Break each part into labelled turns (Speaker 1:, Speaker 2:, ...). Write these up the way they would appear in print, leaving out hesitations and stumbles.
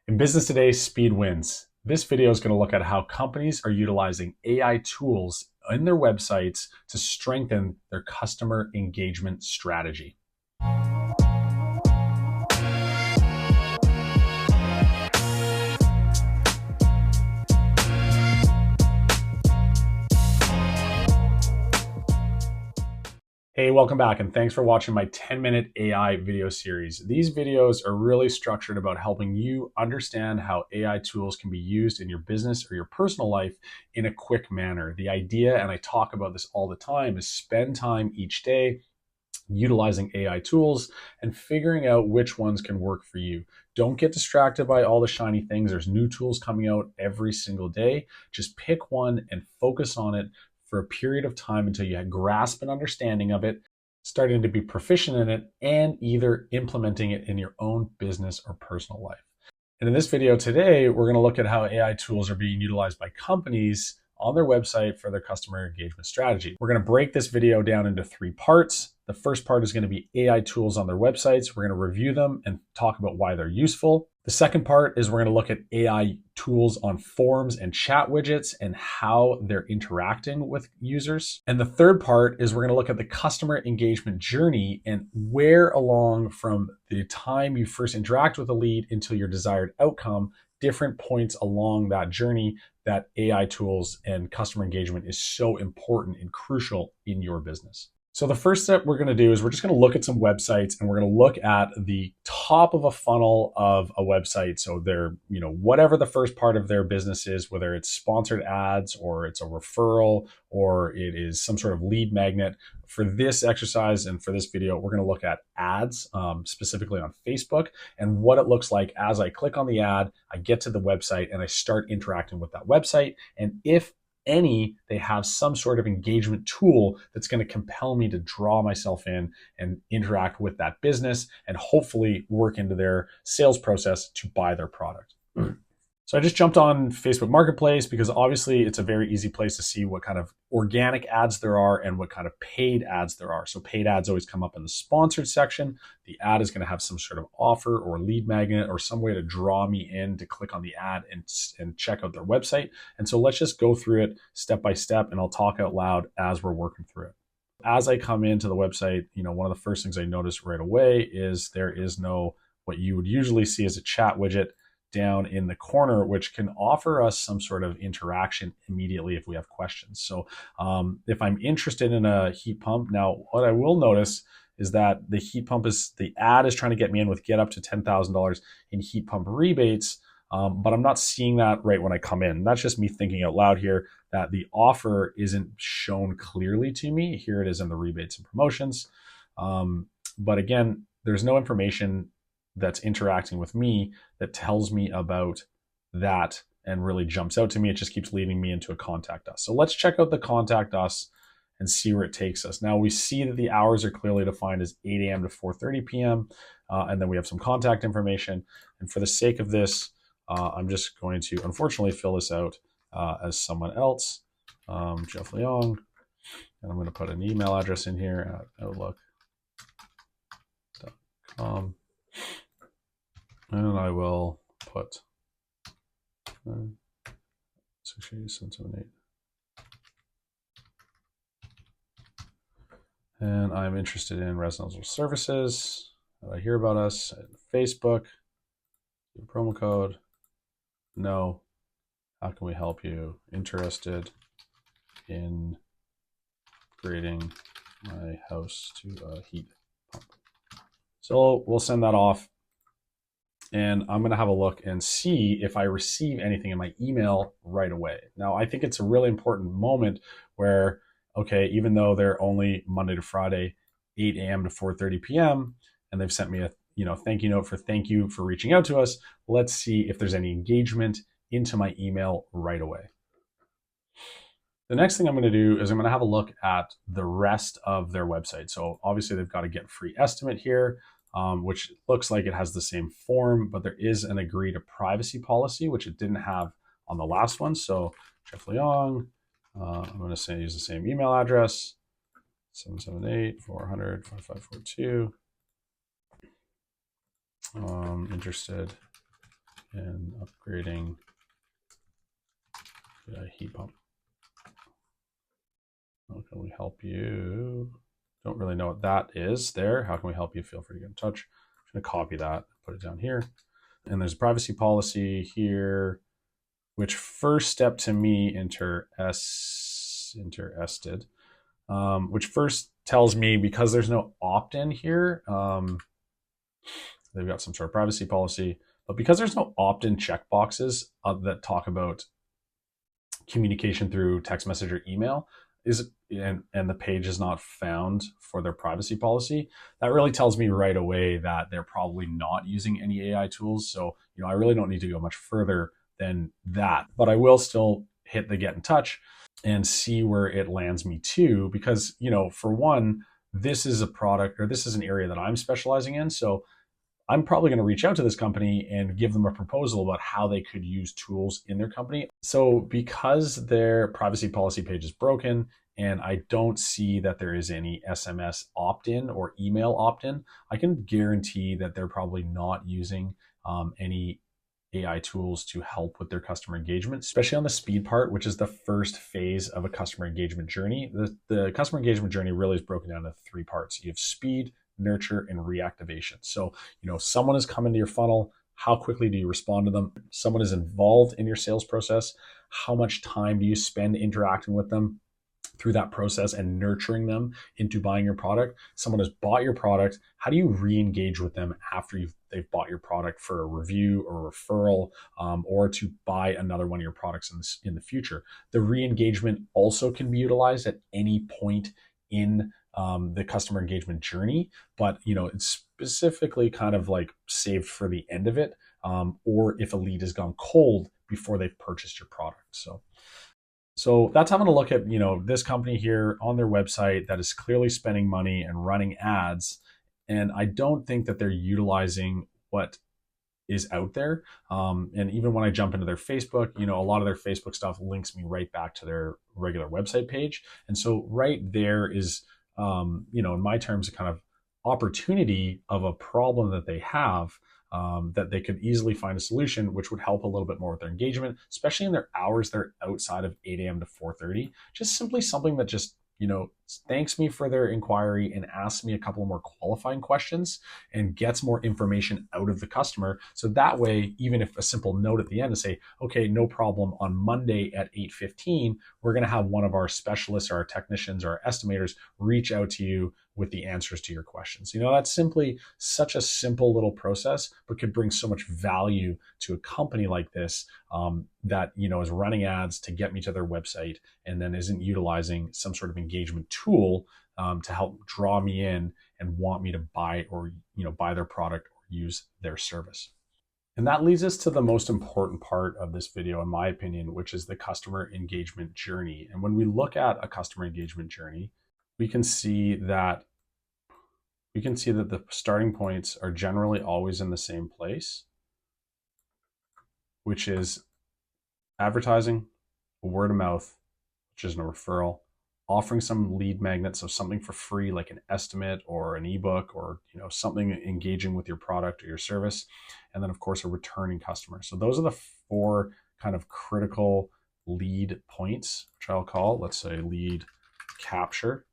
Speaker 1: In business today, speed wins. This video is going to look at how companies are utilizing AI tools in their websites to strengthen their customer engagement strategy. Hey, welcome back, and thanks for watching my 10-minute AI video series. These videos are really structured about helping you understand how AI tools can be used in your business or your personal life in a quick manner. The idea, and I talk about this all the time, is spend time each day utilizing AI tools and figuring out which ones can work for you. Don't get distracted by all the shiny things. There's new tools coming out every single day. Just pick one and focus on it for a period of time until you grasp an understanding of it, starting to be proficient in it, and either implementing it in your own business or personal life. And in this video today, we're going to look at how AI tools are being utilized by companies on their website for their customer engagement strategy. We're going to break this video down into 3 parts. The first part is going to be AI tools on their websites. We're going to review them and talk about why they're useful. The second part is we're going to look at AI tools on forms and chat widgets and how they're interacting with users. And the third part is we're going to look at the customer engagement journey and where along from the time you first interact with a lead until your desired outcome, different points along that journey that AI tools and customer engagement is so important and crucial in your business. So the first step we're going to do is we're just going to look at some websites and we're going to look at the top of a funnel of a website. So they're, whatever the first part of their business is, whether it's sponsored ads or it's a referral or it is some sort of lead magnet. For this exercise and for this video, we're going to look at ads, specifically on Facebook, and what it looks like as I click on the ad, I get to the website and I start interacting with that website. And if they have some sort of engagement tool that's going to compel me to draw myself in and interact with that business and hopefully work into their sales process to buy their product. So I just jumped on Facebook Marketplace because obviously it's a very easy place to see what kind of organic ads there are and what kind of paid ads there are. So paid ads always come up in the sponsored section. The ad is going to have some sort of offer or lead magnet or some way to draw me in to click on the ad and check out their website. And so let's just go through it step by step and I'll talk out loud as we're working through it. As I come into the website, one of the first things I notice right away is there is no, what you would usually see as a chat widget down in the corner, which can offer us some sort of interaction immediately if we have questions. So if I'm interested in a heat pump, now what I will notice is that the heat pump the ad is trying to get me in with get up to $10,000 in heat pump rebates, but I'm not seeing that right when I come in. That's just me thinking out loud here that the offer isn't shown clearly to me. Here it is in the rebates and promotions. But again, there's no information that's interacting with me that tells me about that and really jumps out to me. It just keeps leading me into a contact us. So let's check out the contact us and see where it takes us. Now we see that the hours are clearly defined as 8 a.m. to 4:30 p.m. And then we have some contact information. And for the sake of this, I'm just going to unfortunately fill this out as someone else, Jeff Leong. And I'm going to put an email address in here at outlook.com. And I will put 68778. And I'm interested in residential services. How do I hear about us? Facebook. Promo code. No. How can we help you? Interested in upgrading my house to a heat pump. So we'll send that off. And I'm going to have a look and see if I receive anything in my email right away. Now, I think it's a really important moment where, okay, even though they're only Monday to Friday, 8 a.m. to 4:30 p.m., and they've sent me a thank you note for thank you for reaching out to us, let's see if there's any engagement into my email right away. The next thing I'm going to do is I'm going to have a look at the rest of their website. So obviously they've got to get free estimate here. Which looks like it has the same form, but there is an agree to privacy policy, which it didn't have on the last one. So Jeff Leong, I'm going to use the same email address, 778-400-5542. Interested and upgrading heat pump. How can we help you? Don't really know what that is there. How can we help you? Feel free to get in touch. I'm going to copy that, put it down here. And there's a privacy policy here, which first step to me interested, which first tells me because there's no opt-in here, they've got some sort of privacy policy, but because there's no opt-in checkboxes that talk about communication through text message or email, and the page is not found for their privacy policy, that really tells me right away that they're probably not using any AI tools. So, I really don't need to go much further than that, but I will still hit the get in touch and see where it lands me to, because, for one, this is a product, or this is an area that I'm specializing in. So I'm probably going to reach out to this company and give them a proposal about how they could use tools in their company. So because their privacy policy page is broken and I don't see that there is any SMS opt-in or email opt-in, I can guarantee that they're probably not using any AI tools to help with their customer engagement, especially on the speed part, which is the first phase of a customer engagement journey. The customer engagement journey really is broken down into 3 parts. You have speed, nurture, and reactivation. So, someone has come into your funnel. How quickly do you respond to them? Someone is involved in your sales process. How much time do you spend interacting with them through that process and nurturing them into buying your product? Someone has bought your product. How do you re-engage with them after they've bought your product for a review or a referral, or to buy another one of your products in the future? The re-engagement also can be utilized at any point in the customer engagement journey, but it's specifically kind of like saved for the end of it, or if a lead has gone cold before they've purchased your product. So that's having a look at this company here on their website that is clearly spending money and running ads, and I don't think that they're utilizing what is out there. And even when I jump into their Facebook, a lot of their Facebook stuff links me right back to their regular website page, and so right there is in my terms, a kind of opportunity of a problem that they have, that they could easily find a solution, which would help a little bit more with their engagement, especially in their hours they're outside of 8 a.m. to 4:30. Just simply something that just thanks me for their inquiry and asks me a couple more qualifying questions and gets more information out of the customer. So that way, even if a simple note at the end to say, okay, no problem, on Monday at 8:15, we're going to have one of our specialists or our technicians or our estimators reach out to you with the answers to your questions. That's simply such a simple little process, but could bring so much value to a company like this, that is running ads to get me to their website and then isn't utilizing some sort of engagement tool to help draw me in and want me to buy or buy their product or use their service. And that leads us to the most important part of this video, in my opinion, which is the customer engagement journey. And when we look at a customer engagement journey, we can see that the starting points are generally always in the same place, which is advertising, word of mouth, which is a referral, offering some lead magnets, so something for free like an estimate or an ebook or something engaging with your product or your service, and then of course a returning customer. So those are the 4 kind of critical lead points, which I'll call, let's say, lead capture.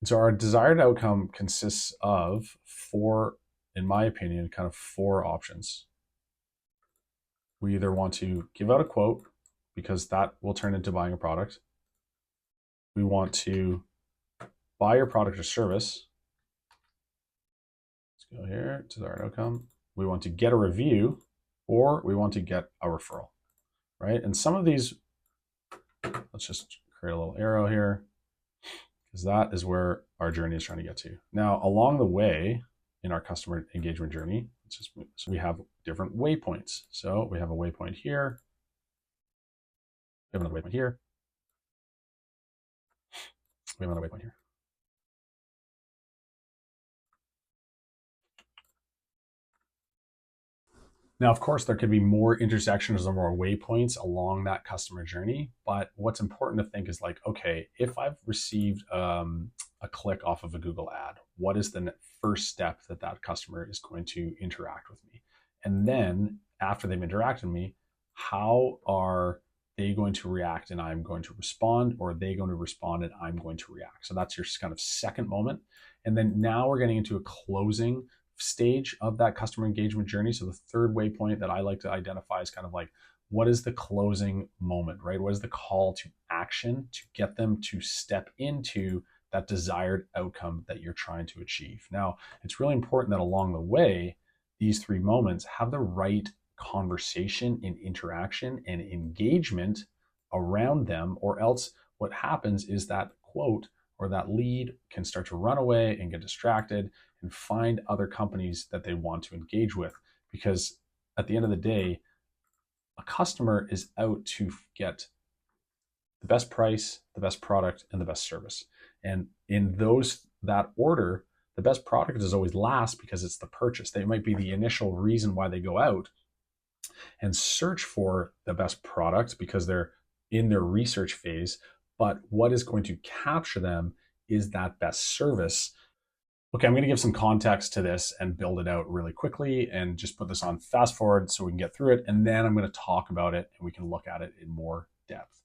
Speaker 1: And so our desired outcome consists of 4, in my opinion, kind of 4 options. We either want to give out a quote, because that will turn into buying a product. We want to buy your product or service. Let's go here, desired outcome. We want to get a review, or we want to get a referral, right? And some of these, let's just create a little arrow here, because that is where our journey is trying to get to. Now, along the way in our customer engagement journey, so we have different waypoints. So we have a waypoint here. We have another waypoint here. We have another waypoint here. Now, of course, there could be more intersections or more waypoints along that customer journey. But what's important to think is like, okay, if I've received a click off of a Google ad, what is the first step that customer is going to interact with me? And then after they've interacted with me, how are they going to react and I'm going to respond, or are they going to respond and I'm going to react? So that's your kind of second moment. And then now we're getting into a closing stage of that customer engagement journey. So the third waypoint that I like to identify is kind of like, what is the closing moment, right? What is the call to action to get them to step into that desired outcome that you're trying to achieve? Now, it's really important that along the way, these three moments have the right conversation and interaction and engagement around them, or else what happens is that quote or that lead can start to run away and get distracted and find other companies that they want to engage with. Because at the end of the day, a customer is out to get the best price, the best product, and the best service. And in that order, the best product is always last because it's the purchase. They might be the initial reason why they go out and search for the best product because they're in their research phase. But what is going to capture them is that best service. Okay, I'm going to give some context to this and build it out really quickly and just put this on fast forward so we can get through it. And then I'm going to talk about it and we can look at it in more depth.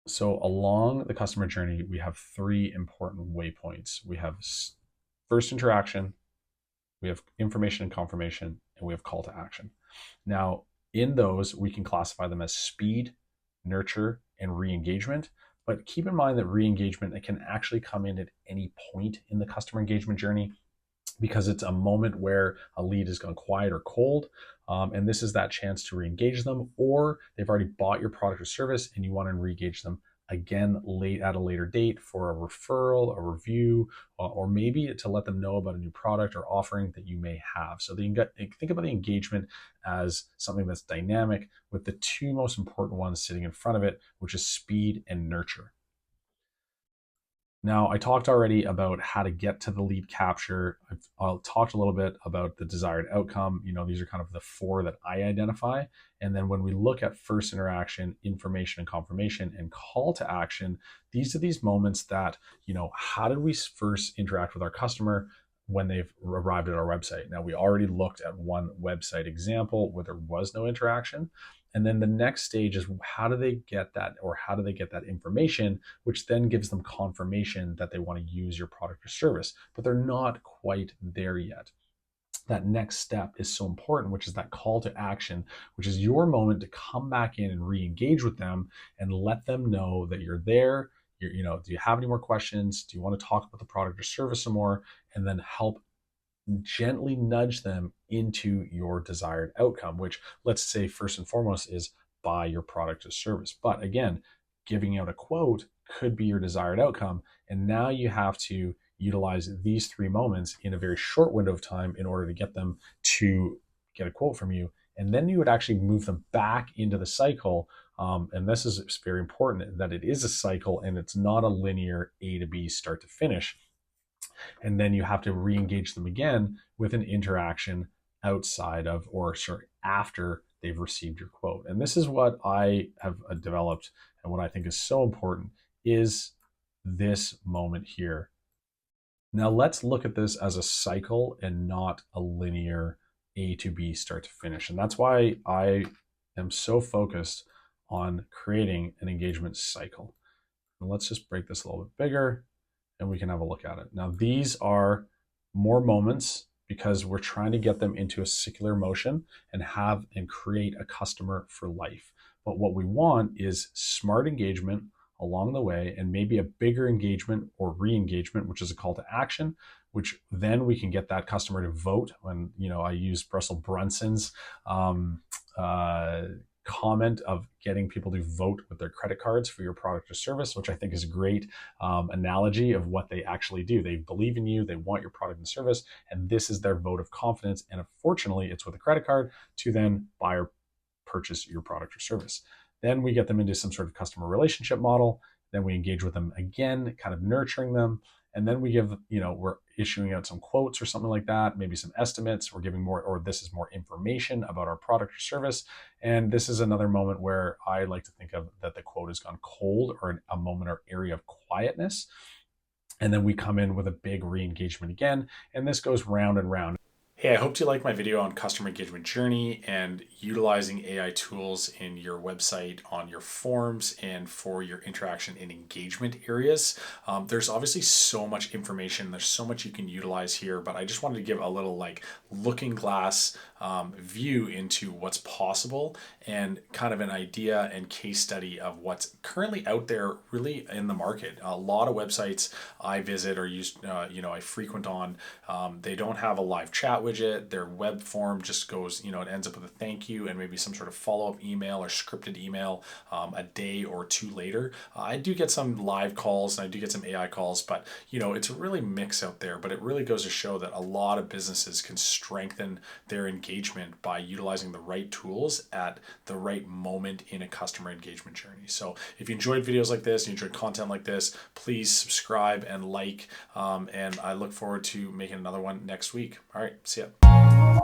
Speaker 1: So along the customer journey, we have three important waypoints. We have first interaction, we have information and confirmation, and we have call to action. Now, in those, we can classify them as speed, nurture, and re-engagement. But keep in mind that re-engagement, it can actually come in at any point in the customer engagement journey because it's a moment where a lead has gone quiet or cold. And this is that chance to re-engage them, or they've already bought your product or service and you want to re-engage them again at a later date for a referral, a review, or maybe to let them know about a new product or offering that you may have. So think about the engagement as something that's dynamic with the two most important ones sitting in front of it, which is speed and nurture. Now, I talked already about how to get to the lead capture. I've talked a little bit about the desired outcome. These are kind of the four that I identify. And then when we look at first interaction, information and confirmation, and call to action, these are these moments that, how did we first interact with our customer when they've arrived at our website? Now, we already looked at one website example where there was no interaction. And then the next stage is how do they get that information, which then gives them confirmation that they want to use your product or service, but they're not quite there yet. That next step is so important, which is that call to action, which is your moment to come back in and re-engage with them and let them know that you're there. Do you have any more questions? Do you want to talk about the product or service some more? And then help gently nudge them into your desired outcome, which, let's say, first and foremost is buy your product or service. But again, giving out a quote could be your desired outcome. And now you have to utilize these three moments in a very short window of time in order to get them to get a quote from you. And then you would actually move them back into the cycle. And this is very important, that it is a cycle and it's not a linear A to B start to finish. And then you have to re-engage them again with an interaction after they've received your quote. And this is what I have developed, and what I think is so important is this moment here. Now let's look at this as a cycle and not a linear A to B start to finish. And that's why I am so focused on creating an engagement cycle. And let's just break this a little bit bigger and we can have a look at it. Now, these are more moments because we're trying to get them into a circular motion and create a customer for life. But what we want is smart engagement along the way, and maybe a bigger engagement or re-engagement, which is a call to action, which then we can get that customer to vote. When, I use Russell Brunson's comment of getting people to vote with their credit cards for your product or service, which I think is a great analogy of what they actually do. They believe in you, they want your product and service, and this is their vote of confidence. And unfortunately, it's with a credit card to then buy or purchase your product or service. Then we get them into some sort of customer relationship model. Then we engage with them again, kind of nurturing them. And then we give, we're issuing out some quotes or something like that, maybe some estimates. We're giving more, or this is more information about our product or service. And this is another moment where I like to think of that the quote has gone cold, or a moment or area of quietness. And then we come in with a big re-engagement again. And this goes round and round. Hey, I hope you liked my video on customer engagement journey and utilizing AI tools in your website, on your forms, and for your interaction and engagement areas. There's obviously so much information. There's so much you can utilize here, but I just wanted to give a little like looking glass view into what's possible and kind of an idea and case study of what's currently out there really in the market. A lot of websites I visit or use, I frequent on, they don't have a live chat widget. Their web form just goes, it ends up with a thank you and maybe some sort of follow-up email or scripted email a day or two later. I do get some live calls and I do get some AI calls, but it's really mixed out there. But it really goes to show that a lot of businesses can strengthen their engagement by utilizing the right tools at the right moment in a customer engagement journey. So if you enjoyed videos like this, you enjoyed content like this, please subscribe and like, and I look forward to making another one next week. All right, see ya.